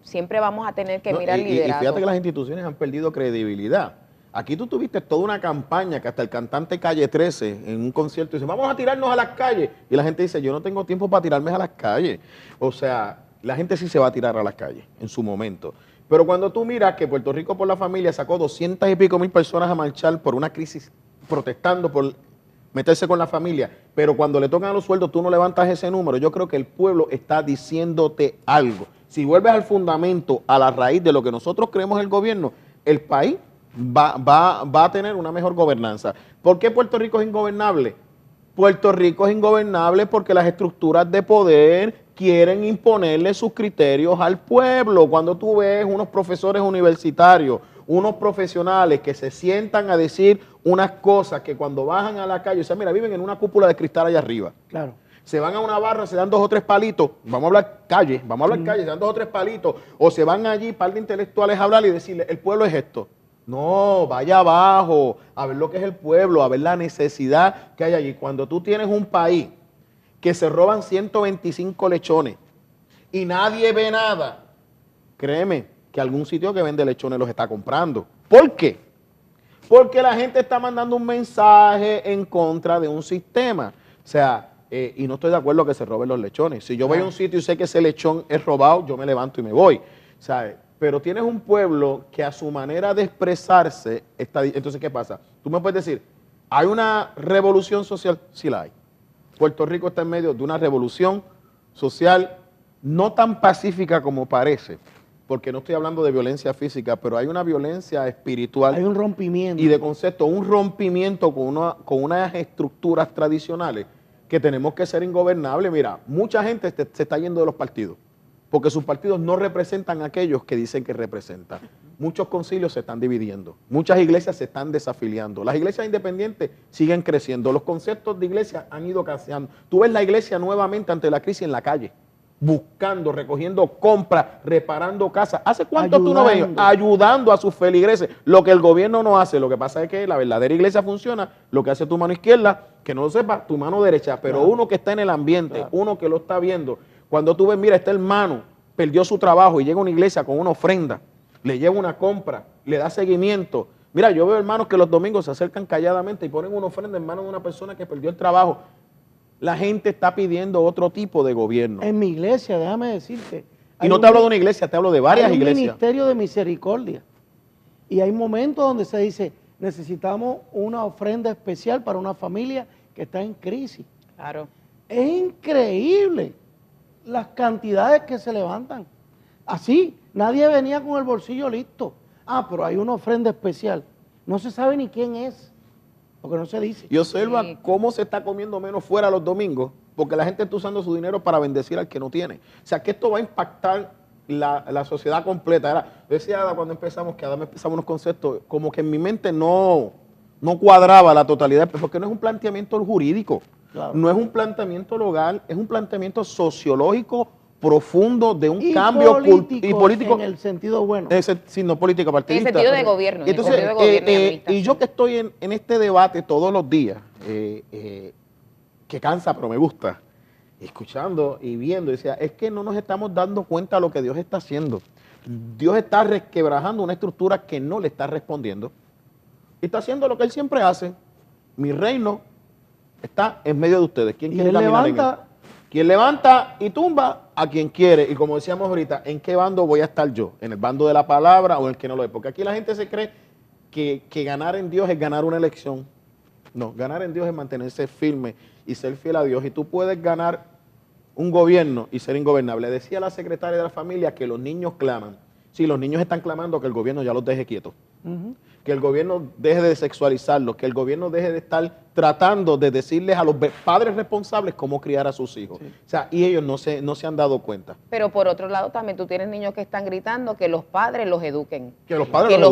siempre vamos a tener que mirar el liderazgo. Y fíjate que las instituciones han perdido credibilidad. Aquí tú tuviste toda una campaña que hasta el cantante Calle 13 en un concierto dice, vamos a tirarnos a las calles. Y la gente dice, yo no tengo tiempo para tirarme a las calles. O sea, la gente sí se va a tirar a las calles en su momento. Pero cuando tú miras que Puerto Rico por la Familia sacó 200 y pico mil personas a marchar por una crisis, protestando por meterse con la familia, pero cuando le tocan los sueldos tú no levantas ese número. Yo creo que el pueblo está diciéndote algo. Si vuelves al fundamento, a la raíz de lo que nosotros creemos el gobierno, el país va a tener una mejor gobernanza. ¿Por qué Puerto Rico es ingobernable? Puerto Rico es ingobernable porque las estructuras de poder quieren imponerle sus criterios al pueblo. Cuando tú ves unos profesores universitarios, unos profesionales que se sientan a decir unas cosas que cuando bajan a la calle, o sea, mira, viven en una cúpula de cristal allá arriba. Claro. Se van a una barra, se dan 2 o 3 palitos, vamos a hablar calle, se dan 2 o 3 palitos, o se van allí, par de intelectuales a hablar y decirle, el pueblo es esto. No, vaya abajo, a ver lo que es el pueblo, a ver la necesidad que hay allí. Cuando tú tienes un país que se roban 125 lechones y nadie ve nada, créeme que algún sitio que vende lechones los está comprando. ¿Por qué? Porque la gente está mandando un mensaje en contra de un sistema. O sea, y no estoy de acuerdo que se roben los lechones. Si yo voy a un sitio y sé que ese lechón es robado, yo me levanto y me voy. ¿Sabes? Pero tienes un pueblo que a su manera de expresarse está... Entonces, ¿qué pasa? Tú me puedes decir, ¿hay una revolución social? Sí la hay. Puerto Rico está en medio de una revolución social no tan pacífica como parece, porque no estoy hablando de violencia física, pero hay una violencia espiritual. Hay un rompimiento. Y de concepto, un rompimiento con unas estructuras tradicionales que tenemos que ser ingobernables. Mira, mucha gente se está yendo de los partidos, porque sus partidos no representan a aquellos que dicen que representan. Muchos concilios se están dividiendo, muchas iglesias se están desafiliando, las iglesias independientes siguen creciendo, los conceptos de iglesia han ido cambiando. Tú ves la iglesia nuevamente ante la crisis en la calle, buscando, recogiendo compras, reparando casas. ¿Hace cuánto tú no ves? Ayudando a sus feligreses, lo que el gobierno no hace. Lo que pasa es que la verdadera iglesia funciona, lo que hace tu mano izquierda, que no lo sepa, tu mano derecha, pero uno que está en el ambiente, uno que lo está viendo. Cuando tú ves, mira, este hermano perdió su trabajo y llega a una iglesia con una ofrenda, le lleva una compra, le da seguimiento. Mira, yo veo hermanos que los domingos se acercan calladamente y ponen una ofrenda en manos de una persona que perdió el trabajo. La gente está pidiendo otro tipo de gobierno. En mi iglesia, déjame decirte. Y no te hablo de una iglesia, te hablo de varias iglesias. Hay un ministerio de misericordia. Y hay momentos donde se dice, necesitamos una ofrenda especial para una familia que está en crisis. Claro. Es increíble las cantidades que se levantan. Así, nadie venía con el bolsillo listo. Ah, pero hay una ofrenda especial. No se sabe ni quién es, porque no se dice. Y observa cómo se está comiendo menos fuera los domingos, porque la gente está usando su dinero para bendecir al que no tiene. O sea, que esto va a impactar la sociedad completa. Era, decía Ada cuando empezamos, que Ada empezamos unos conceptos, como que en mi mente no cuadraba la totalidad, porque no es un planteamiento jurídico. Claro. No es un planteamiento legal, es un planteamiento sociológico profundo de un cambio político en el sentido bueno. No político partidista. En el sentido de gobierno. Entonces, y yo que estoy en este debate todos los días, que cansa pero me gusta, escuchando y viendo, decía, es que no nos estamos dando cuenta de lo que Dios está haciendo. Dios está resquebrajando una estructura que no le está respondiendo y está haciendo lo que Él siempre hace. Mi reino está en medio de ustedes. ¿Quién quiere caminar en él? Quien levanta y tumba a quien quiere. Y como decíamos ahorita, ¿en qué bando voy a estar yo? ¿En el bando de la palabra o en el que no lo es? Porque aquí la gente se cree que ganar en Dios es ganar una elección. No, ganar en Dios es mantenerse firme y ser fiel a Dios. Y tú puedes ganar un gobierno y ser ingobernable. Decía la secretaria de la familia que los niños claman. Sí, los niños están clamando que el gobierno ya los deje quietos. Que el gobierno deje de sexualizarlos, que el gobierno deje de estar tratando de decirles a los padres responsables cómo criar a sus hijos. Sí. O sea, y ellos no se han dado cuenta. Pero por otro lado también tú tienes niños que están gritando que los padres los eduquen. Que los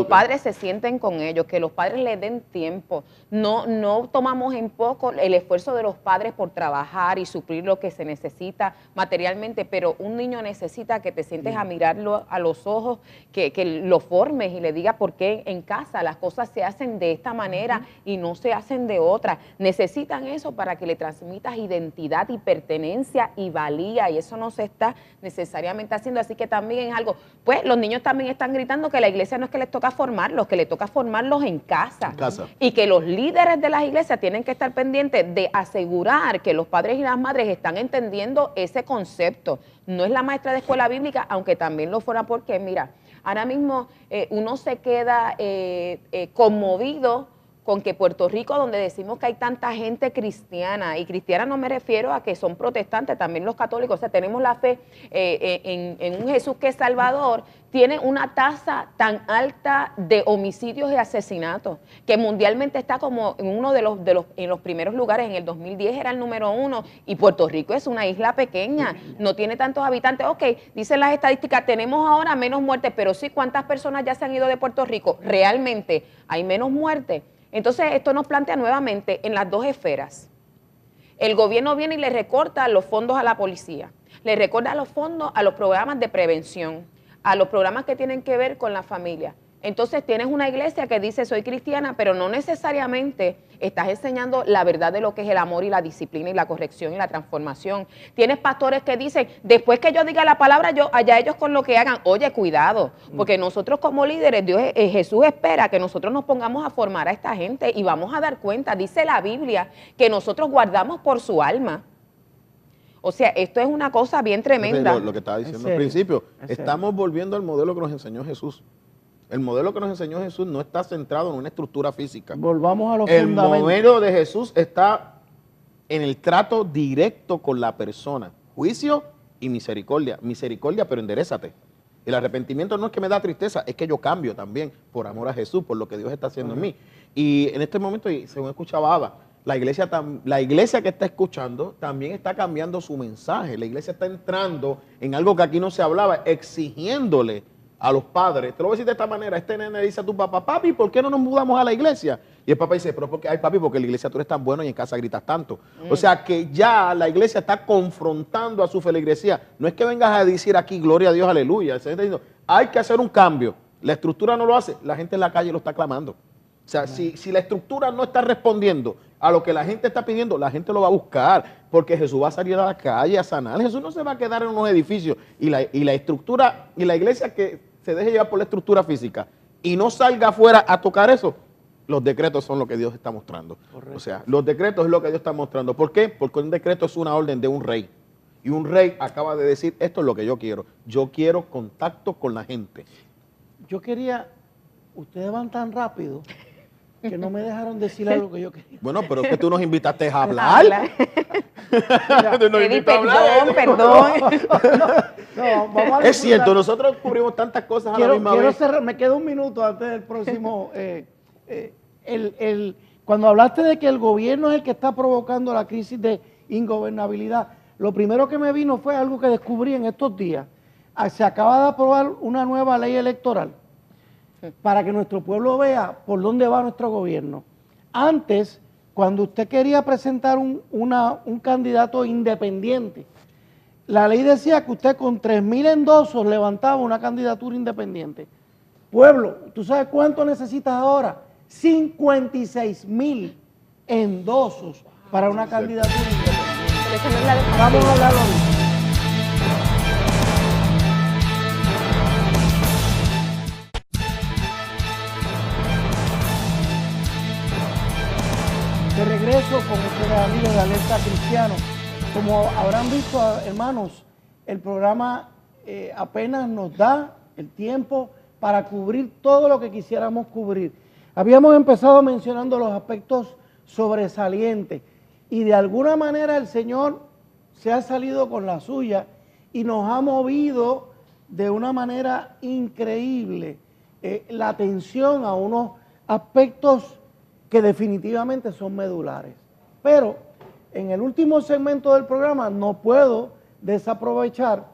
padres se sienten con ellos, que los padres les den tiempo. No tomamos en poco el esfuerzo de los padres por trabajar y suplir lo que se necesita materialmente, pero un niño necesita que te sientes a mirarlo a los ojos, que lo formes y le digas por qué en casa las cosas se hacen de esta manera y no se hacen de otra. Necesitan eso para que le transmitas identidad y pertenencia y valía, y eso no se está necesariamente haciendo, así que también es algo, pues los niños también están gritando que la iglesia no es que les toca formarlos, que les toca formarlos en casa. Y que los líderes de las iglesias tienen que estar pendientes de asegurar que los padres y las madres están entendiendo ese concepto. No es la maestra de escuela bíblica, aunque también lo fuera, porque mira, ahora mismo uno se queda conmovido con que Puerto Rico, donde decimos que hay tanta gente cristiana, y cristiana no me refiero a que son protestantes, también los católicos, o sea, tenemos la fe en un Jesús que es Salvador, tiene una tasa tan alta de homicidios y asesinatos, que mundialmente está como en uno en los primeros lugares. En el 2010 era el número 1, y Puerto Rico es una isla pequeña, no tiene tantos habitantes. Ok, dicen las estadísticas, tenemos ahora menos muertes, pero sí, ¿cuántas personas ya se han ido de Puerto Rico? Realmente hay menos muertes. Entonces, esto nos plantea nuevamente en las dos esferas. El gobierno viene y le recorta los fondos a la policía, le recorta los fondos a los programas de prevención, a los programas que tienen que ver con la familia. Entonces tienes una iglesia que dice soy cristiana, pero no necesariamente estás enseñando la verdad de lo que es el amor y la disciplina y la corrección y la transformación. Tienes pastores que dicen, después que yo diga la palabra, allá ellos con lo que hagan. Oye, cuidado, porque nosotros como líderes, Jesús espera que nosotros nos pongamos a formar a esta gente y vamos a dar cuenta, dice la Biblia, que nosotros guardamos por su alma. O sea, esto es una cosa bien tremenda. Lo que estaba diciendo al principio, estamos volviendo al modelo que nos enseñó Jesús. El modelo que nos enseñó Jesús no está centrado en una estructura física. Volvamos a los fundamentos. El modelo de Jesús está en el trato directo con la persona. Juicio y misericordia. Misericordia, pero enderezate. El arrepentimiento no es que me da tristeza, es que yo cambio también por amor a Jesús, por lo que Dios está haciendo en mí. Y en este momento, y según escuchaba Ada, la iglesia que está escuchando también está cambiando su mensaje. La iglesia está entrando en algo que aquí no se hablaba, exigiéndole a los padres. Te lo voy a decir de esta manera: este nene dice a tu papá, papi, ¿por qué no nos mudamos a la iglesia? Y el papá dice, pero porque, ay papi, porque en la iglesia tú eres tan bueno y en casa gritas tanto. O sea que ya la iglesia está confrontando a su feligresía. No es que vengas a decir aquí, gloria a Dios, aleluya. Se está diciendo, hay que hacer un cambio. La estructura no lo hace, la gente en la calle lo está clamando. O sea, si la estructura no está respondiendo a lo que la gente está pidiendo, la gente lo va a buscar, porque Jesús va a salir a la calle a sanar. Jesús no se va a quedar en unos edificios. Y la estructura, y la iglesia que se deje llevar por la estructura física y no salga afuera a tocar eso, los decretos son lo que Dios está mostrando. Correcto. O sea, los decretos es lo que Dios está mostrando. ¿Por qué? Porque un decreto es una orden de un rey. Y un rey acaba de decir, esto es lo que yo quiero. Yo quiero contacto con la gente. Yo quería, ustedes van tan rápido que no me dejaron decir algo que yo quería. Bueno, pero es que tú nos invitaste a hablar. Perdón. No, vamos a es cierto, nosotros cubrimos tantas cosas a la misma vez. Cerrar, me queda un minuto antes del próximo. Cuando hablaste de que el gobierno es el que está provocando la crisis de ingobernabilidad, lo primero que me vino fue algo que descubrí en estos días. Se acaba de aprobar una nueva ley electoral para que nuestro pueblo vea por dónde va nuestro gobierno. Antes, cuando usted quería presentar un candidato independiente, la ley decía que usted con 3,000 endosos levantaba una candidatura independiente. Pueblo, ¿tú sabes cuánto necesitas ahora? 56,000 endosos para una candidatura independiente. Vamos a hablarlo ahorita. De regreso con ustedes, amigos de Alerta Cristiano. Como habrán visto, hermanos, el programa apenas nos da el tiempo para cubrir todo lo que quisiéramos cubrir. Habíamos empezado mencionando los aspectos sobresalientes y de alguna manera el Señor se ha salido con la suya y nos ha movido de una manera increíble la atención a unos aspectos que definitivamente son medulares. Pero en el último segmento del programa no puedo desaprovechar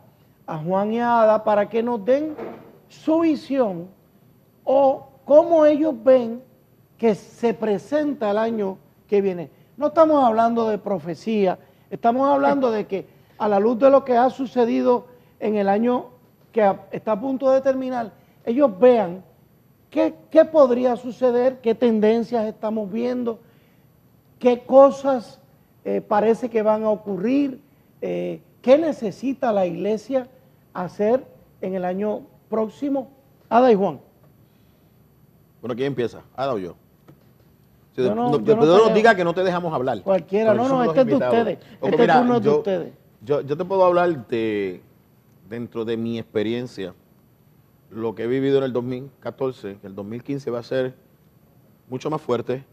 a Juan y a Ada para que nos den su visión o cómo ellos ven que se presenta el año que viene. No estamos hablando de profecía, estamos hablando de que a la luz de lo que ha sucedido en el año que está a punto de terminar, ellos vean qué podría suceder, qué tendencias estamos viendo, qué cosas parece que van a ocurrir, qué necesita la iglesia hacer en el año próximo. Ada y Juan. Bueno, ¿quién empieza? ¿Ada o yo? Si Yo no nos diga que no te dejamos hablar. Cualquiera, este es de ustedes. Este turno es de ustedes. Yo te puedo hablar dentro de mi experiencia, lo que he vivido en el 2014, que el 2015 va a ser mucho más fuerte,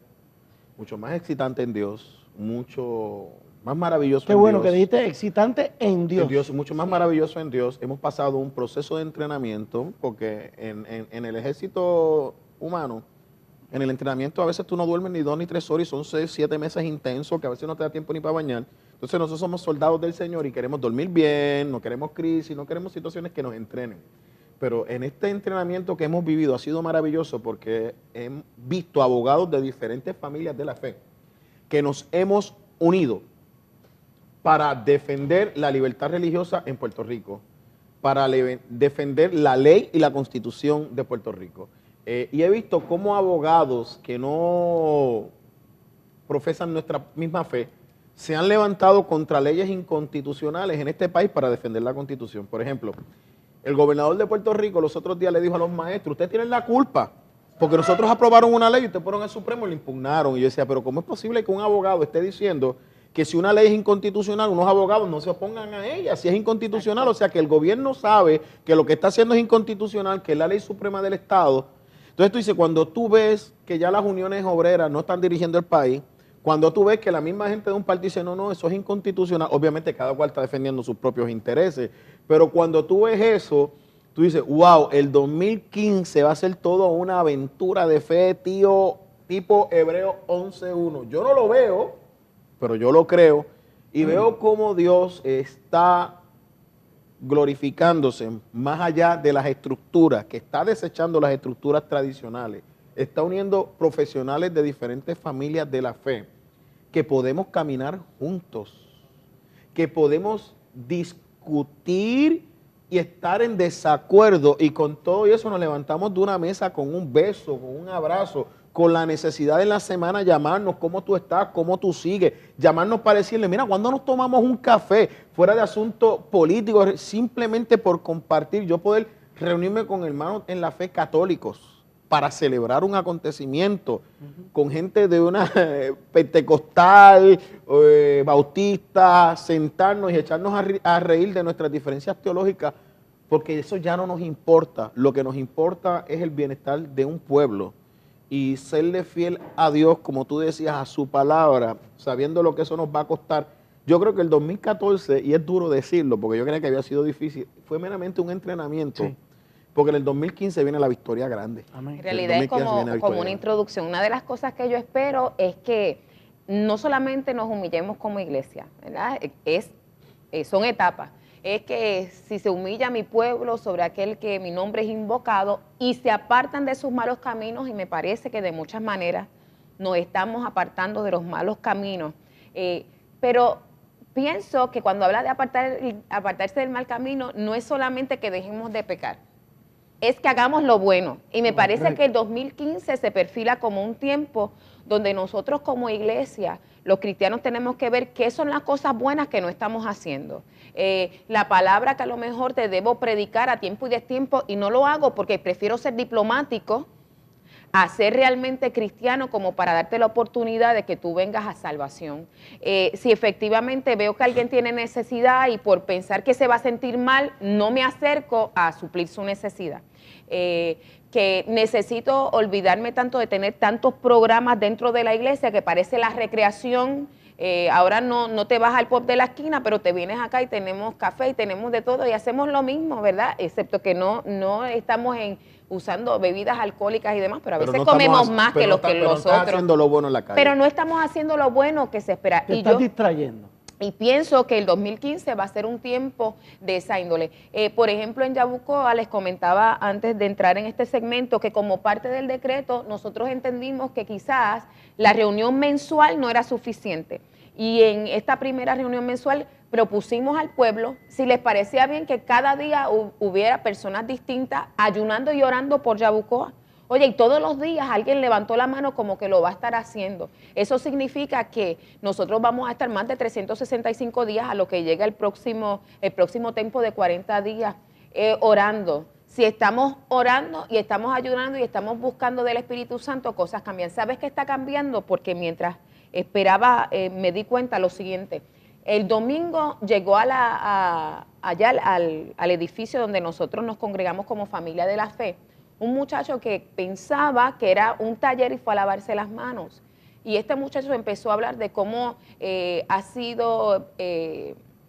mucho más excitante en Dios, mucho más maravilloso Qué en bueno Dios. que dijiste excitante en Dios. En Dios, mucho más maravilloso en Dios. Hemos pasado un proceso de entrenamiento, porque en el ejército humano, en el entrenamiento a veces tú no duermes ni 2 ni 3 horas y son 6, 7 meses intensos que a veces no te da tiempo ni para bañar. Entonces nosotros somos soldados del Señor y queremos dormir bien, no queremos crisis, no queremos situaciones que nos entrenen. Pero en este entrenamiento que hemos vivido ha sido maravilloso porque hemos visto abogados de diferentes familias de la fe que nos hemos unido para defender la libertad religiosa en Puerto Rico, para defender la ley y la constitución de Puerto Rico. Y he visto cómo abogados que no profesan nuestra misma fe se han levantado contra leyes inconstitucionales en este país para defender la constitución. Por ejemplo, el gobernador de Puerto Rico los otros días le dijo a los maestros, ustedes tienen la culpa, porque nosotros aprobaron una ley y ustedes fueron al Supremo y la impugnaron. Y yo decía, pero ¿cómo es posible que un abogado esté diciendo que si una ley es inconstitucional, unos abogados no se opongan a ella, si es inconstitucional? O sea, que el gobierno sabe que lo que está haciendo es inconstitucional, que es la ley suprema del Estado. Entonces tú dices, cuando tú ves que ya las uniones obreras no están dirigiendo el país, cuando tú ves que la misma gente de un partido dice, no, eso es inconstitucional, obviamente cada cual está defendiendo sus propios intereses, pero cuando tú ves eso, tú dices, wow, el 2015 va a ser toda una aventura de fe, tío, tipo Hebreo 11:1. Yo no lo veo, pero yo lo creo, y veo cómo Dios está glorificándose más allá de las estructuras, que está desechando las estructuras tradicionales, está uniendo profesionales de diferentes familias de la fe, que podemos caminar juntos, que podemos discutir y estar en desacuerdo, y con todo eso nos levantamos de una mesa con un beso, con un abrazo, con la necesidad en la semana llamarnos, cómo tú estás, cómo tú sigues, llamarnos para decirle, mira, ¿cuándo nos tomamos un café? Fuera de asuntos políticos, simplemente por compartir, yo poder reunirme con hermanos en la fe católicos para celebrar un acontecimiento con gente de una pentecostal, bautista, sentarnos y echarnos a reír de nuestras diferencias teológicas, porque eso ya no nos importa. Lo que nos importa es el bienestar de un pueblo y serle fiel a Dios, como tú decías, a su palabra, sabiendo lo que eso nos va a costar. Yo creo que el 2014, y es duro decirlo, porque yo creía que había sido difícil, fue meramente un entrenamiento. Sí. Porque en el 2015 viene la victoria grande. Amén. En realidad es como una introducción. Una de las cosas que yo espero es que no solamente nos humillemos como iglesia, ¿verdad? Son etapas. Es que si se humilla mi pueblo sobre aquel que mi nombre es invocado y se apartan de sus malos caminos, y me parece que de muchas maneras nos estamos apartando de los malos caminos. Pero pienso que cuando habla de apartarse del mal camino, no es solamente que dejemos de pecar, es que hagamos lo bueno. Y me parece que el 2015 se perfila como un tiempo donde nosotros como iglesia, los cristianos, tenemos que ver qué son las cosas buenas que no estamos haciendo. La palabra que a lo mejor te debo predicar a tiempo y destiempo, y no lo hago porque prefiero ser diplomático a ser realmente cristiano, como para darte la oportunidad de que tú vengas a salvación. Si efectivamente veo que alguien tiene necesidad y por pensar que se va a sentir mal, no me acerco a suplir su necesidad. Que necesito olvidarme tanto de tener tantos programas dentro de la iglesia que parece la recreación. Ahora no te vas al pub de la esquina, pero te vienes acá y tenemos café y tenemos de todo y hacemos lo mismo, ¿verdad? Excepto que no estamos usando bebidas alcohólicas y demás, pero a veces comemos más que los otros. Haciendo lo bueno en la calle. Pero no estamos haciendo lo bueno que se espera. Te estás distrayendo. Y pienso que el 2015 va a ser un tiempo de esa índole. Por ejemplo, en Yabucoa, les comentaba antes de entrar en este segmento que como parte del decreto nosotros entendimos que quizás la reunión mensual no era suficiente. Y en esta primera reunión mensual propusimos al pueblo si les parecía bien que cada día hubiera personas distintas ayunando y orando por Yabucoa. Oye, y todos los días alguien levantó la mano como que lo va a estar haciendo. Eso significa que nosotros vamos a estar más de 365 días a lo que llega el próximo tiempo de 40 días orando. Si estamos orando y estamos ayudando y estamos buscando del Espíritu Santo, cosas cambian. ¿Sabes qué está cambiando? Porque mientras esperaba me di cuenta lo siguiente. El domingo llegó allá al edificio donde nosotros nos congregamos como familia de la fe, un muchacho que pensaba que era un taller y fue a lavarse las manos. Y este muchacho empezó a hablar de cómo ha sido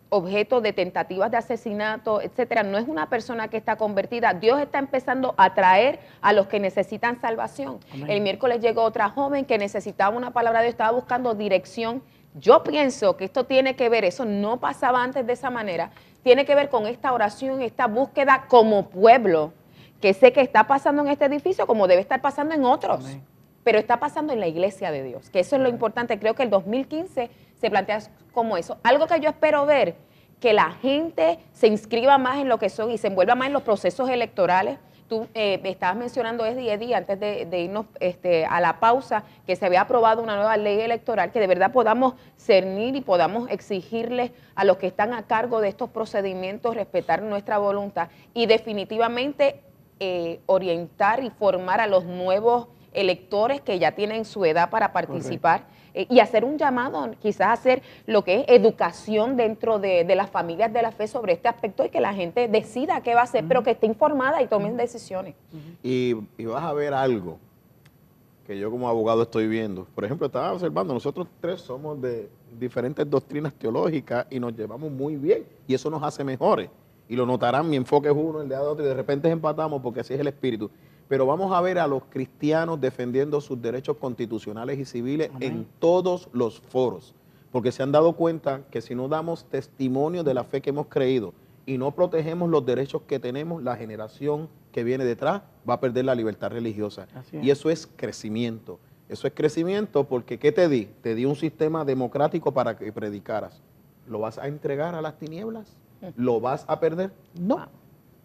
objeto de tentativas de asesinato, etcétera. No es una persona que está convertida. Dios está empezando a traer a los que necesitan salvación. Amén. El miércoles llegó otra joven que necesitaba una palabra de Dios, estaba buscando dirección. Yo pienso que esto tiene que ver, eso no pasaba antes de esa manera, tiene que ver con esta oración, esta búsqueda como pueblo, que sé que está pasando en este edificio como debe estar pasando en otros. Amén. Pero está pasando en la iglesia de Dios, que eso es lo importante. Creo que el 2015 se plantea como eso. Algo que yo espero ver, que la gente se inscriba más en lo que son y se envuelva más en los procesos electorales. Tú me estabas mencionando, Eddie, antes de irnos a la pausa, que se había aprobado una nueva ley electoral, que de verdad podamos cernir y podamos exigirles a los que están a cargo de estos procedimientos respetar nuestra voluntad y definitivamente orientar y formar a los nuevos electores que ya tienen su edad para participar y hacer un llamado, quizás hacer lo que es educación dentro de las familias de la fe sobre este aspecto y que la gente decida qué va a hacer, pero que esté informada y tomen decisiones. Y vas a ver algo que yo como abogado estoy viendo. Por ejemplo, estaba observando, nosotros tres somos de diferentes doctrinas teológicas y nos llevamos muy bien y eso nos hace mejores. Y lo notarán, mi enfoque es uno, el de otro y de repente empatamos porque así es el espíritu. Pero vamos a ver a los cristianos defendiendo sus derechos constitucionales y civiles. Amén. En todos los foros, porque se han dado cuenta que si no damos testimonio de la fe que hemos creído y no protegemos los derechos que tenemos, la generación que viene detrás va a perder la libertad religiosa. Y eso es crecimiento. Eso es crecimiento porque ¿qué te di? Te di un sistema democrático para que predicaras. ¿Lo vas a entregar a las tinieblas? ¿Lo vas a perder? No.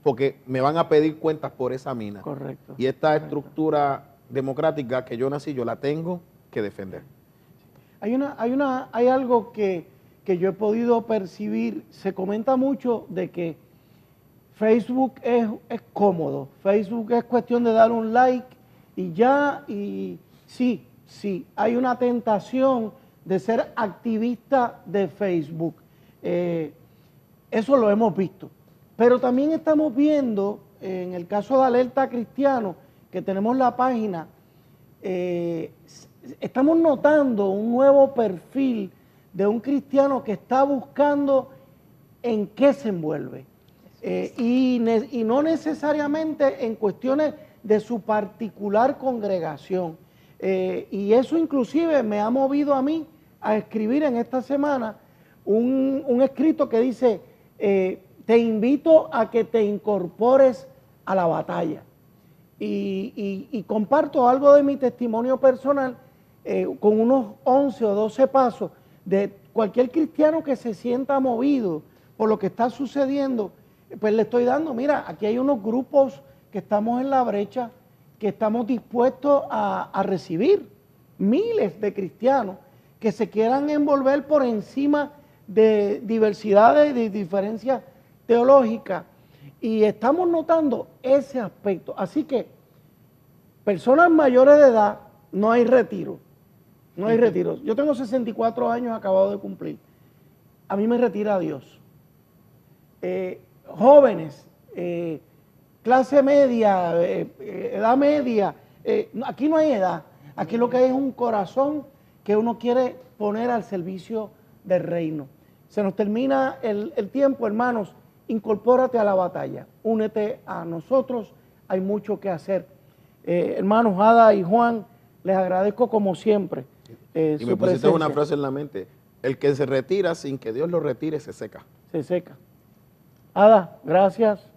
Porque me van a pedir cuentas por esa mina. Correcto. Y esta estructura democrática que yo nací, yo la tengo que defender. Hay algo que yo he podido percibir. Se comenta mucho de que Facebook es cómodo. Facebook es cuestión de dar un like y ya. Y sí, hay una tentación de ser activista de Facebook. Eso lo hemos visto. Pero también estamos viendo, en el caso de Alerta Cristiano, que tenemos la página, estamos notando un nuevo perfil de un cristiano que está buscando en qué se envuelve. Y no necesariamente en cuestiones de su particular congregación. Y eso inclusive me ha movido a mí a escribir en esta semana un escrito que dice... te invito a que te incorpores a la batalla. Y comparto algo de mi testimonio personal con unos 11 o 12 pasos de cualquier cristiano que se sienta movido por lo que está sucediendo. Pues le estoy dando, mira, aquí hay unos grupos que estamos en la brecha, que estamos dispuestos a recibir miles de cristianos que se quieran envolver por encima de diversidades, de diferencias teológica, y estamos notando ese aspecto. Así que, personas mayores de edad, no hay retiro. No hay retiro. Yo tengo 64 años, acabado de cumplir. A mí me retira Dios. Jóvenes, clase media, edad media, aquí no hay edad. Aquí lo que hay es un corazón que uno quiere poner al servicio del reino. Se nos termina el tiempo, hermanos. Incorpórate a la batalla, únete a nosotros, hay mucho que hacer. Hermanos Ada y Juan, les agradezco como siempre y me pusiste una frase en la mente, el que se retira sin que Dios lo retire se seca. Se seca. Ada, gracias.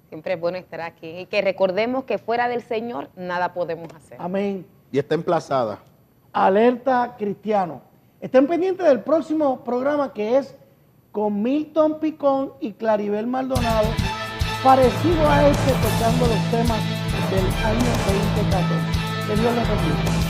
Siempre es bueno estar aquí y que recordemos que fuera del Señor nada podemos hacer. Amén. Y está emplazada. Alerta Cristiano. Estén pendientes del próximo programa que es con Milton Picón y Claribel Maldonado, parecido a este, tocando los temas del año 2014. Que Dios les bendiga.